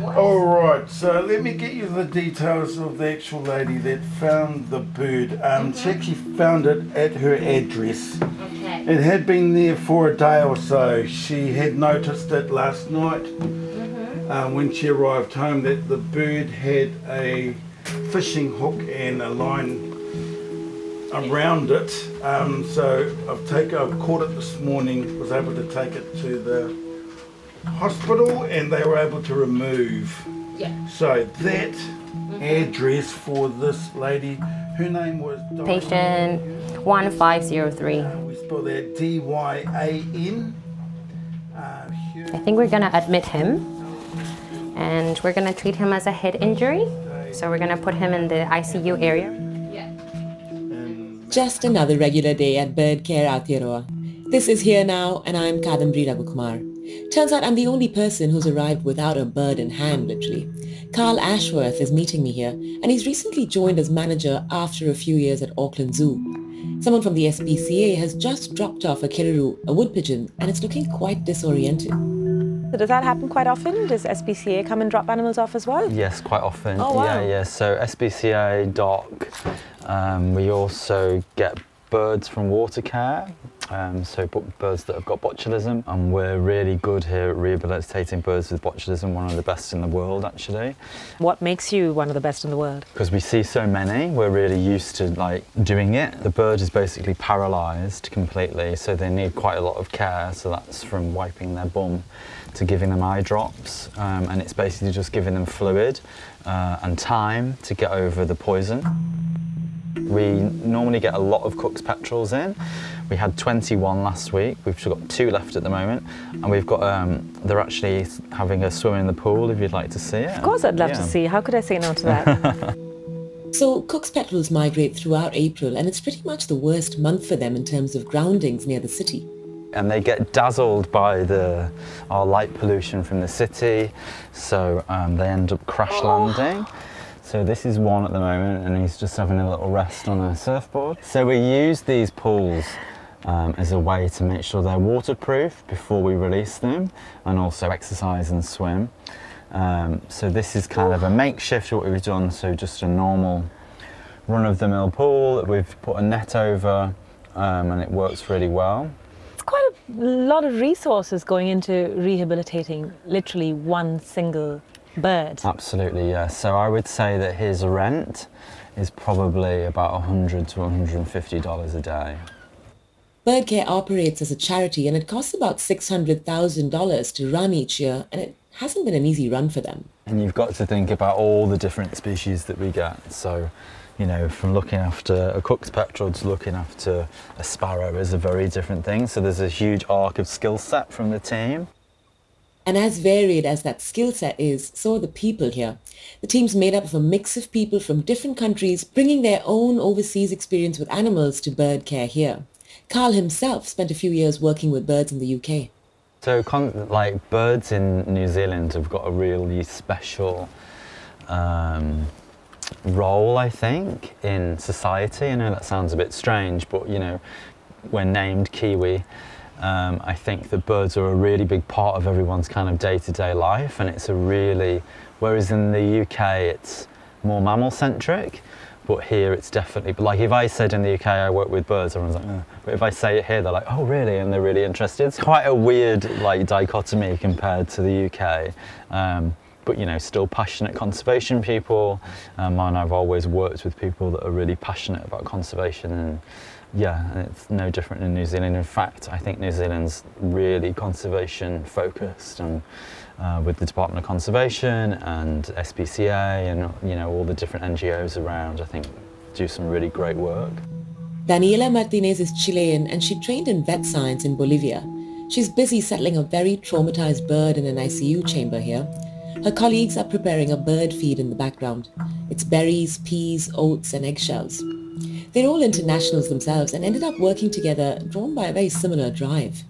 All right, so let me get you the details of the actual lady that found the bird. She actually found it at her address. Okay. It had been there for a day or so. She had noticed it last night when she arrived home that the bird had a fishing hook and a line around it. So I've caught it this morning, was able to take it to the hospital and they were able to remove. Yeah. So that address for this lady, her name was Patient 1503. we spell that D-Y-A-N. I think we're gonna admit him and we're gonna treat him as a head injury. So we're gonna put him in the ICU area. Just another regular day at Bird Care Aotearoa. This is Here Now and I'm Kadambri Raghukumar. Turns out I'm the only person who's arrived without a bird in hand, literally. Carl Ashworth is meeting me here and he's recently joined as manager after a few years at Auckland Zoo. Someone from the SPCA has just dropped off a kiriru, a wood pigeon, and it's looking quite disoriented. So does that happen quite often? Does SPCA come and drop animals off as well? Yes, quite often. Oh, wow. Yeah. So SPCA, DOC, we also get birds from water care, so birds that have got botulism, and we're really good here at rehabilitating birds with botulism, one of the best in the world actually. What makes you one of the best in the world? Because we see so many, we're really used to doing it. The bird is basically paralysed completely, so they need quite a lot of care, so that's from wiping their bum to giving them eye drops, and it's basically just giving them fluid and time to get over the poison. We normally get a lot of Cook's petrels in. We had 21 last week. We've got 2 left at the moment, and we've got they're actually having a swim in the pool if you'd like to see it. Of course I'd love to see. How could I say no to that? So Cook's petrels migrate throughout April and it's pretty much the worst month for them in terms of groundings near the city. And they get dazzled by our light pollution from the city, so they end up crash landing. So this is one at the moment and he's just having a little rest on a surfboard. So we use these pools as a way to make sure they're waterproof before we release them, and also exercise and swim. So this is kind of a makeshift what we've done, so just a normal run-of-the-mill pool that we've put a net over, and it works really well. It's quite a lot of resources going into rehabilitating literally one single bird. Absolutely, yes. So I would say that his rent is probably about $100 to $150 a day. Bird Care operates as a charity and it costs about $600,000 to run each year, and it hasn't been an easy run for them. And you've got to think about all the different species that we get. So, you know, from looking after a Cook's petrel to looking after a sparrow is a very different thing. So there's a huge arc of skill set from the team. And as varied as that skill set is, so are the people here. The team's made up of a mix of people from different countries, bringing their own overseas experience with animals to bird care here. Carl himself spent a few years working with birds in the UK. So, birds in New Zealand have got a really special role, I think, in society. I know that sounds a bit strange, but, you know, we're named Kiwi. I think that birds are a really big part of everyone's kind of day-to-day life, and it's a really, whereas in the UK it's more mammal-centric, but here it's definitely, like if I said in the UK I work with birds, everyone's like, oh. But if I say it here, they're like, oh really, and they're really interested. It's quite a weird dichotomy compared to the UK, but you know, still passionate conservation people, and I've always worked with people that are really passionate about conservation, and yeah, it's no different in New Zealand. In fact, I think New Zealand's really conservation focused, and with the Department of Conservation and SPCA and, you know, all the different NGOs around, I think do some really great work. Daniela Martinez is Chilean and she trained in vet science in Bolivia. She's busy settling a very traumatized bird in an ICU chamber here. Her colleagues are preparing a bird feed in the background. It's berries, peas, oats and eggshells. They're all internationals themselves and ended up working together, drawn by a very similar drive.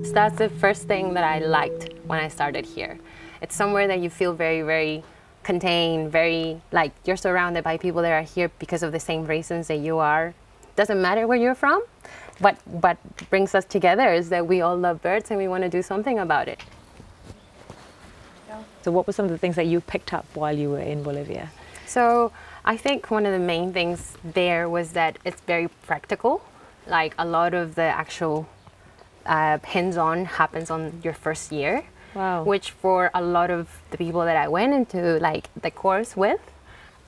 So that's the first thing that I liked when I started here. It's somewhere that you feel very, very contained, very like you're surrounded by people that are here because of the same reasons that you are. Doesn't matter where you're from. What brings us together is that we all love birds and we want to do something about it. So what were some of the things that you picked up while you were in Bolivia? So I think one of the main things there was that it's very practical. Like a lot of the actual hands-on happens on your first year. Wow. Which for a lot of the people that I went into like the course with,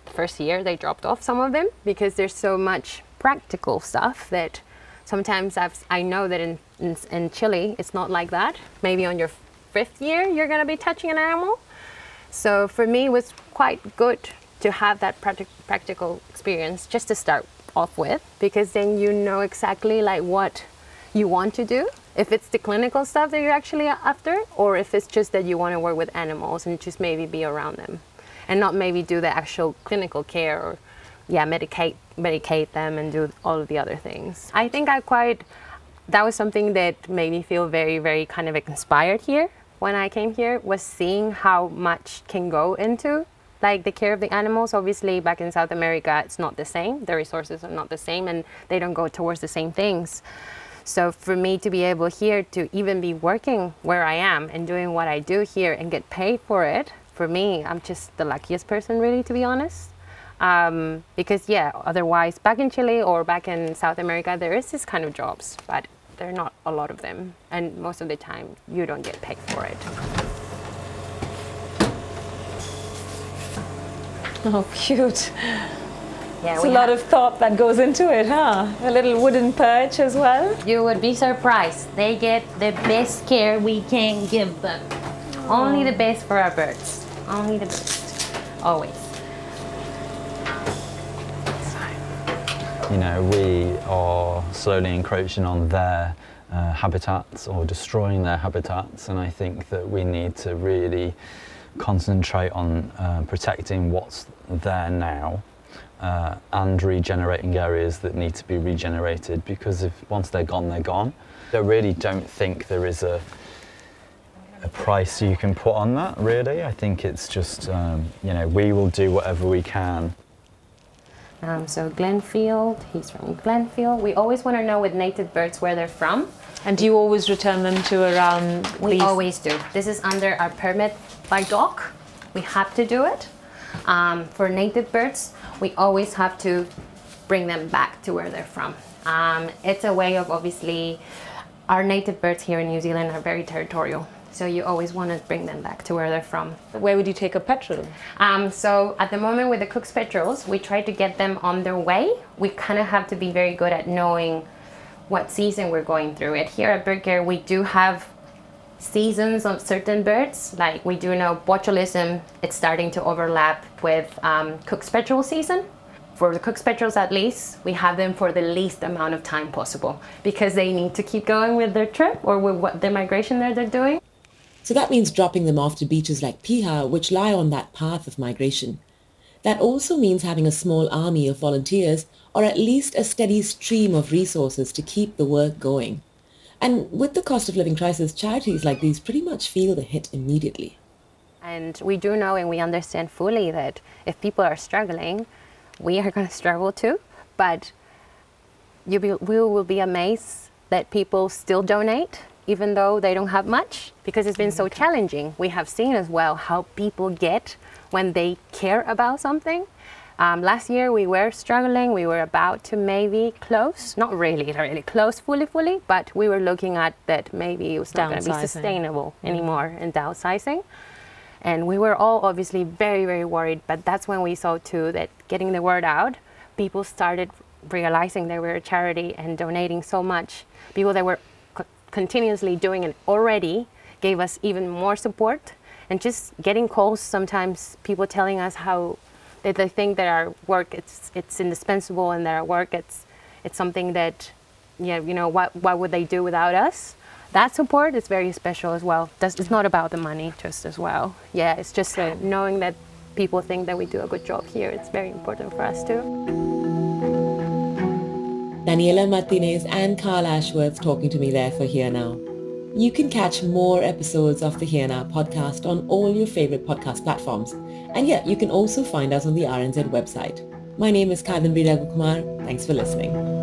first year they dropped off, some of them, because there's so much practical stuff that sometimes I know that in Chile it's not like that. Maybe on your 5th year you're going to be touching an animal. So for me it was quite good to have that practical experience just to start off with, because then you know exactly like what you want to do, if it's the clinical stuff that you're actually after, or if it's just that you want to work with animals and just maybe be around them and not maybe do the actual clinical care or medicate them and do all of the other things. I think that was something that made me feel very, very kind of inspired here when I came here, was seeing how much can go into like the care of the animals. Obviously back in South America it's not the same, the resources are not the same and they don't go towards the same things. So for me to be able here to even be working where I am and doing what I do here and get paid for it, for me, I'm just the luckiest person really, to be honest. Because yeah, otherwise back in Chile or back in South America, there is this kind of jobs, but there are not a lot of them. And most of the time you don't get paid for it. Oh, cute. Yeah, It's a lot of thought that goes into it, huh? A little wooden perch as well. You would be surprised. They get the best care we can give them. Only the best for our birds. Only the best. Always. You know, we are slowly encroaching on their habitats or destroying their habitats, and I think that we need to really concentrate on protecting what's there now. And regenerating areas that need to be regenerated, because once they're gone, they're gone. I really don't think there is a price you can put on that, really. I think it's just, you know, we will do whatever we can. So Glenfield, he's from Glenfield. We always want to know with native birds where they're from. And do you always return them to around We always do. This is under our permit by DOC. We have to do it. For native birds, we always have to bring them back to where they're from. It's a way of, obviously, our native birds here in New Zealand are very territorial. So you always want to bring them back to where they're from. Where would you take a petrel? So at the moment with the Cook's petrels, we try to get them on their way. We kind of have to be very good at knowing what season we're going through it. Here at Bird Care, we do have seasons of certain birds. Like we do know botulism, it's starting to overlap with Cook's petrel season. For the Cook's petrels at least, we have them for the least amount of time possible because they need to keep going with their trip or with what their migration they're doing. So that means dropping them off to beaches like Piha, which lie on that path of migration. That also means having a small army of volunteers, or at least a steady stream of resources to keep the work going. And with the cost of living crisis, charities like these pretty much feel the hit immediately. And we do know and we understand fully that if people are struggling, we are going to struggle too. But we will be amazed that people still donate, even though they don't have much, because it's been so challenging. We have seen as well how people get when they care about something. Last year we were struggling. We were about to maybe close, not really close fully, but we were looking at that maybe it was not going to be sustainable anymore and downsizing. And we were all obviously very, very worried, but that's when we saw too that getting the word out, people started realizing they were a charity and donating so much. People that were continuously doing it already gave us even more support, and just getting calls sometimes, people telling us how they think that our work it's indispensable, and that our work it's something that, yeah, you know, what would they do without us? That support is very special as well. It's not about the money just as well. Yeah, it's just knowing that people think that we do a good job here. It's very important for us too. Daniela Martinez and Carl Ashworth talking to me there for Here Now. You can catch more episodes of the Here Now podcast on all your favorite podcast platforms. And yeah, you can also find us on the RNZ website. My name is Kadambri Raghukumar. Thanks for listening.